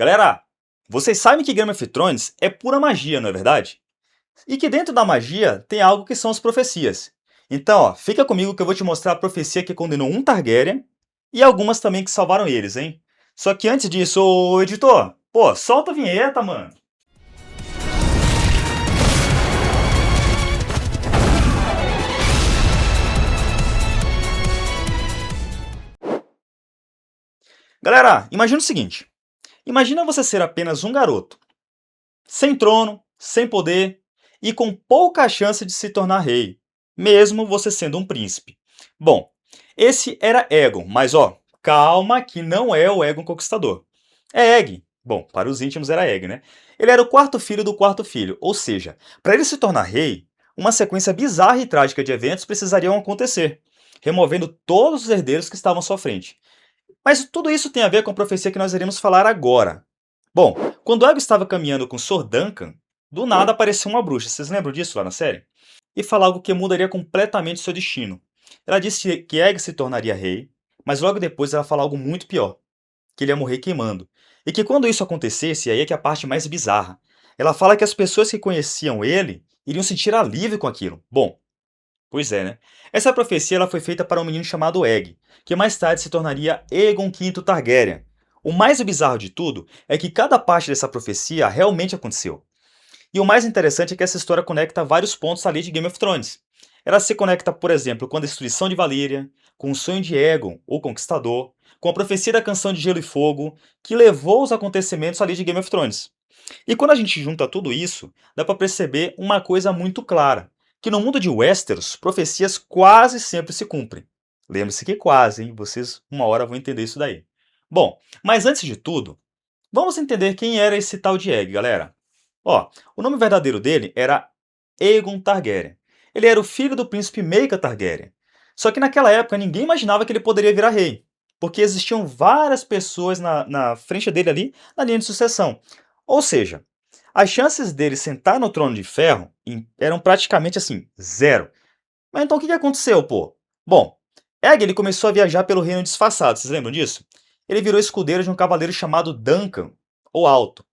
Galera, vocês sabem que Game of Thrones é pura magia, não é verdade? E que dentro da magia tem algo que são as profecias. Então, ó, fica comigo que eu vou te mostrar a profecia que condenou um Targaryen e algumas também que salvaram eles, hein? Só que antes disso, ô editor, pô, solta a vinheta, mano. Galera, imagina o seguinte: imagina você ser apenas um garoto, sem trono, sem poder e com pouca chance de se tornar rei, mesmo você sendo um príncipe. Bom, esse era Aegon, mas ó, calma que não é o Aegon Conquistador. É Egg. Bom, para os íntimos era Egg, né? Ele era o quarto filho do quarto filho, ou seja, para ele se tornar rei, uma sequência bizarra e trágica de eventos precisariam acontecer, removendo todos os herdeiros que estavam à sua frente. Mas tudo isso tem a ver com a profecia que nós iremos falar agora. Bom, quando Egg estava caminhando com Sor Duncan, do nada apareceu uma bruxa. Vocês lembram disso lá na série? E fala algo que mudaria completamente seu destino. Ela disse que Egg se tornaria rei, mas logo depois ela fala algo muito pior, que ele ia morrer queimando. E que quando isso acontecesse, aí é que é a parte mais bizarra. Ela fala que as pessoas que conheciam ele iriam sentir alívio com aquilo. Bom, pois é, né? Essa profecia ela foi feita para um menino chamado Egg, que mais tarde se tornaria Aegon V Targaryen. O mais bizarro de tudo é que cada parte dessa profecia realmente aconteceu. E o mais interessante é que essa história conecta vários pontos ali de Game of Thrones. Ela se conecta, por exemplo, com a destruição de Valyria, com o sonho de Aegon, o Conquistador, com a profecia da Canção de Gelo e Fogo, que levou os acontecimentos ali de Game of Thrones. E quando a gente junta tudo isso, dá para perceber uma coisa muito clara, que no mundo de Westeros, profecias quase sempre se cumprem. Lembre-se que quase, hein? Vocês uma hora vão entender isso daí. Bom, mas antes de tudo, vamos entender quem era esse tal de Egg, galera. Ó, o nome verdadeiro dele era Aegon Targaryen. Ele era o filho do príncipe Maekon Targaryen. Só que naquela época ninguém imaginava que ele poderia virar rei, porque existiam várias pessoas na frente dele ali, na linha de sucessão. Ou seja, as chances dele sentar no trono de ferro eram praticamente assim, zero. Mas então o que aconteceu, pô? Bom, Egg ele começou a viajar pelo reino disfarçado, vocês lembram disso? Ele virou escudeiro de um cavaleiro chamado Duncan, ou Alto.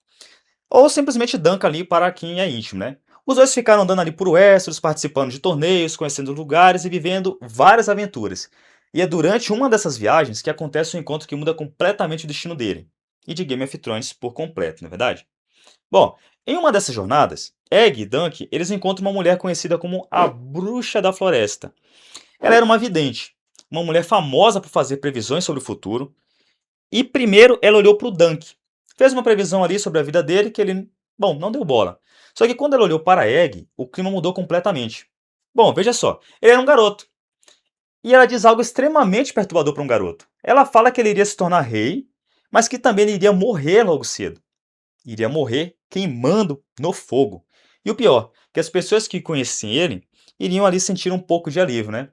Ou simplesmente Duncan ali para quem é íntimo, né? Os dois ficaram andando ali por Westeros, participando de torneios, conhecendo lugares e vivendo várias aventuras. E é durante uma dessas viagens que acontece um encontro que muda completamente o destino dele. E de Game of Thrones por completo, não é verdade? Bom, em uma dessas jornadas, Egg e Dunk eles encontram uma mulher conhecida como a Bruxa da Floresta. Ela era uma vidente, uma mulher famosa por fazer previsões sobre o futuro. E primeiro ela olhou para o Dunk, fez uma previsão ali sobre a vida dele que ele, bom, não deu bola. Só que quando ela olhou para Egg, o clima mudou completamente. Bom, veja só, ele era um garoto. E ela diz algo extremamente perturbador para um garoto. Ela fala que ele iria se tornar rei, mas que também ele iria morrer logo cedo. Iria morrer queimando no fogo. E o pior, que as pessoas que conheciam ele iriam ali sentir um pouco de alívio, né?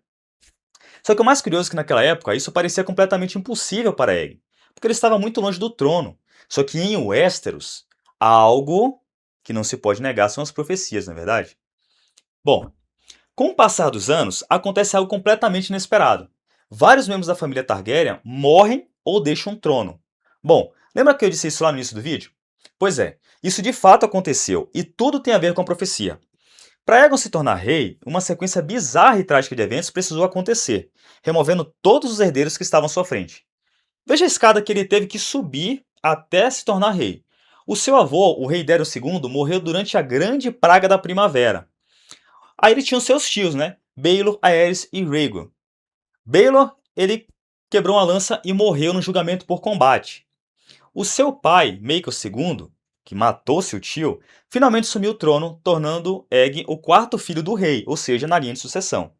Só que o mais curioso é que naquela época isso parecia completamente impossível para Egg, porque ele estava muito longe do trono. Só que em Westeros, algo que não se pode negar são as profecias, não é verdade? Bom, com o passar dos anos, acontece algo completamente inesperado. Vários membros da família Targaryen morrem ou deixam o trono. Bom, lembra que eu disse isso lá no início do vídeo? Pois é, isso de fato aconteceu e tudo tem a ver com a profecia. Para Aegon se tornar rei, uma sequência bizarra e trágica de eventos precisou acontecer, removendo todos os herdeiros que estavam à sua frente. Veja a escada que ele teve que subir até se tornar rei. O seu avô, o rei Dario II, morreu durante a Grande Praga da Primavera. Aí ele tinha os seus tios, né? Baelor, Aerys e Rhaegar. Baelor, ele quebrou uma lança e morreu no julgamento por combate. O seu pai, Maekon II, que matou seu tio, finalmente assumiu o trono, tornando Egg o quarto filho do rei, ou seja, na linha de sucessão.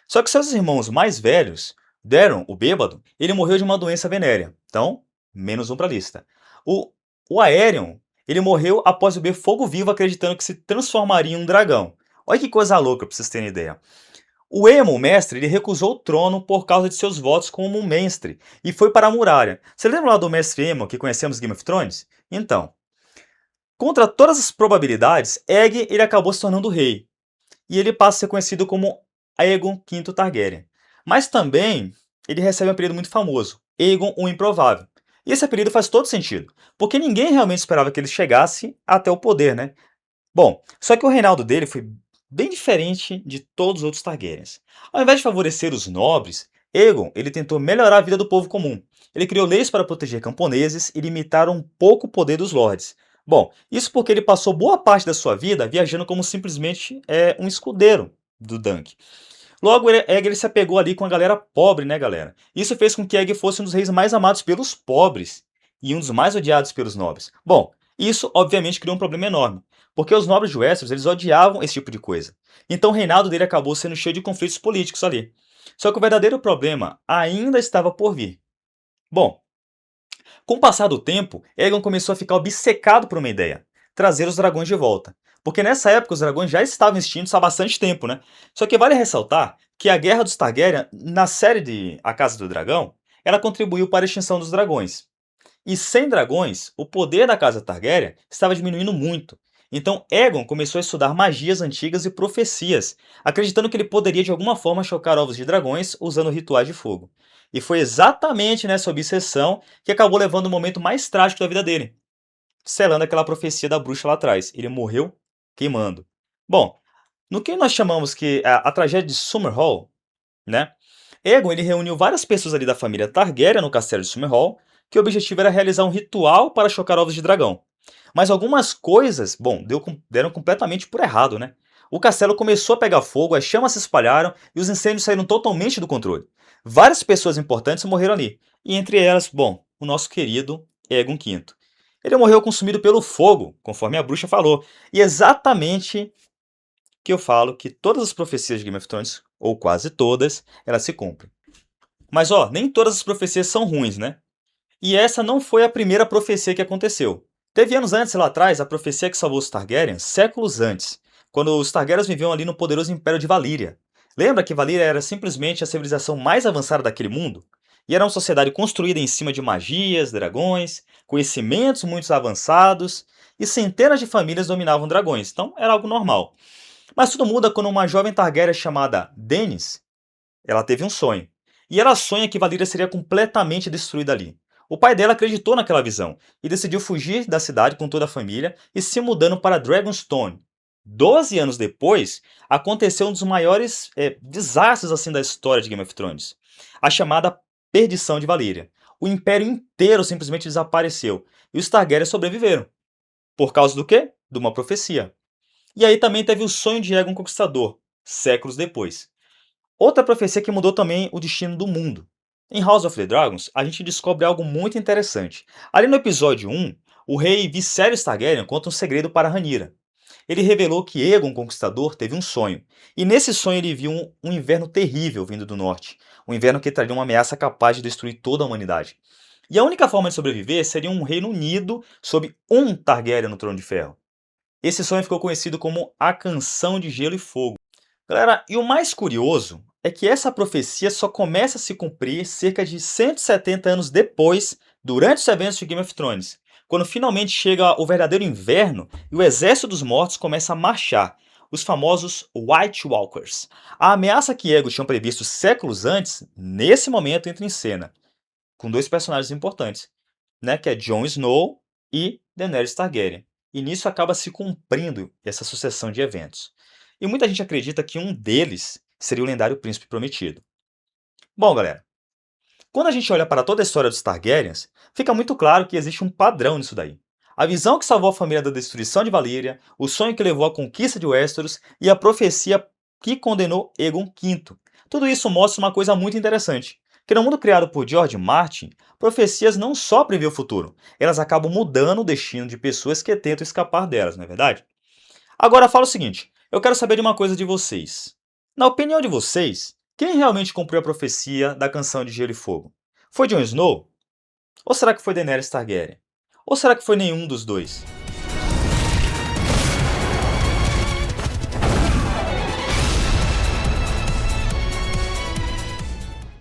Só que seus irmãos mais velhos, Daron, o bêbado, ele morreu de uma doença venérea. Então, menos um para a lista. O, o Aerion, ele morreu após beber fogo vivo acreditando que se transformaria em um dragão. Olha que coisa louca para vocês terem ideia. O Aemon, o mestre, ele recusou o trono por causa de seus votos como um mestre e foi para a muralha. Você lembra lá do mestre Aemon que conhecemos em Game of Thrones? Então, contra todas as probabilidades, Egg ele acabou se tornando rei. E ele passa a ser conhecido como Aegon V Targaryen. Mas também ele recebe um apelido muito famoso, Aegon o Improvável. E esse apelido faz todo sentido, porque ninguém realmente esperava que ele chegasse até o poder, né? Bom, só que o reinado dele foi bem diferente de todos os outros Targaryens. Ao invés de favorecer os nobres, Aegon ele tentou melhorar a vida do povo comum. Ele criou leis para proteger camponeses e limitar um pouco o poder dos lordes. Bom, isso porque ele passou boa parte da sua vida viajando como simplesmente um escudeiro do Dunk. Logo, Egg ele se apegou ali com a galera pobre, né, galera? Isso fez com que Egg fosse um dos reis mais amados pelos pobres e um dos mais odiados pelos nobres. Bom, isso obviamente criou um problema enorme, porque os nobres de Westeros eles odiavam esse tipo de coisa. Então o reinado dele acabou sendo cheio de conflitos políticos ali. Só que o verdadeiro problema ainda estava por vir. Bom, com o passar do tempo, Aegon começou a ficar obcecado por uma ideia: trazer os dragões de volta. Porque nessa época os dragões já estavam extintos há bastante tempo, né? Só que vale ressaltar que a Guerra dos Targaryen, na série de A Casa do Dragão, ela contribuiu para a extinção dos dragões. E sem dragões, o poder da Casa Targaryen estava diminuindo muito. Então Aegon começou a estudar magias antigas e profecias, acreditando que ele poderia de alguma forma chocar ovos de dragões usando rituais de fogo. E foi exatamente nessa obsessão que acabou levando o momento mais trágico da vida dele, selando aquela profecia da bruxa lá atrás. Ele morreu queimando. Bom, no que nós chamamos que a tragédia de Summerhall, né? Aegon ele reuniu várias pessoas ali da família Targaryen no castelo de Summerhall, que o objetivo era realizar um ritual para chocar ovos de dragão. Mas algumas coisas, bom, deram completamente por errado, né? O castelo começou a pegar fogo, as chamas se espalharam e os incêndios saíram totalmente do controle. Várias pessoas importantes morreram ali, e entre elas, bom, o nosso querido Aegon V. Ele morreu consumido pelo fogo, conforme a bruxa falou, e exatamente que eu falo que todas as profecias de Game of Thrones, ou quase todas, elas se cumprem. Mas ó, nem todas as profecias são ruins, né? E essa não foi a primeira profecia que aconteceu. Teve anos antes, lá atrás, a profecia que salvou os Targaryen, séculos antes, quando os Targaryens viviam ali no poderoso Império de Valíria. Lembra que Valíria era simplesmente a civilização mais avançada daquele mundo? E era uma sociedade construída em cima de magias, dragões, conhecimentos muito avançados, e centenas de famílias dominavam dragões, então era algo normal. Mas tudo muda quando uma jovem Targaryen chamada Daenerys, ela teve um sonho. E ela sonha que Valíria seria completamente destruída ali. O pai dela acreditou naquela visão e decidiu fugir da cidade com toda a família e se mudando para Dragonstone. 12 anos depois, aconteceu um dos maiores desastres assim da história de Game of Thrones. A chamada Perdição de Valíria. O império inteiro simplesmente desapareceu e os Targaryen sobreviveram. Por causa do quê? De uma profecia. E aí também teve o sonho de Aegon Conquistador, séculos depois. Outra profecia que mudou também o destino do mundo. Em House of the Dragons, a gente descobre algo muito interessante. Ali no episódio 1, o rei Viserys Targaryen conta um segredo para Rhaenyra. Ele revelou que Aegon Conquistador teve um sonho, e nesse sonho ele viu um inverno terrível vindo do norte, um inverno que traria uma ameaça capaz de destruir toda a humanidade. E a única forma de sobreviver seria um reino unido sob um Targaryen no Trono de Ferro. Esse sonho ficou conhecido como a Canção de Gelo e Fogo. Galera, e o mais curioso é que essa profecia só começa a se cumprir cerca de 170 anos depois, durante os eventos de Game of Thrones, quando finalmente chega o verdadeiro inverno e o exército dos mortos começa a marchar, os famosos White Walkers. A ameaça que Aegon tinha previsto séculos antes, nesse momento entra em cena, com dois personagens importantes, né, que é Jon Snow e Daenerys Targaryen. E nisso acaba se cumprindo essa sucessão de eventos. E muita gente acredita que um deles seria o lendário Príncipe Prometido. Bom, galera, quando a gente olha para toda a história dos Targaryens, fica muito claro que existe um padrão nisso daí. A visão que salvou a família da destruição de Valíria, o sonho que levou à conquista de Westeros e a profecia que condenou Aegon V. Tudo isso mostra uma coisa muito interessante, que no mundo criado por George Martin, profecias não só prevê o futuro, elas acabam mudando o destino de pessoas que tentam escapar delas, não é verdade? Agora fala o seguinte, eu quero saber de uma coisa de vocês. Na opinião de vocês, quem realmente cumpriu a profecia da Canção de Gelo e Fogo? Foi Jon Snow? Ou será que foi Daenerys Targaryen? Ou será que foi nenhum dos dois?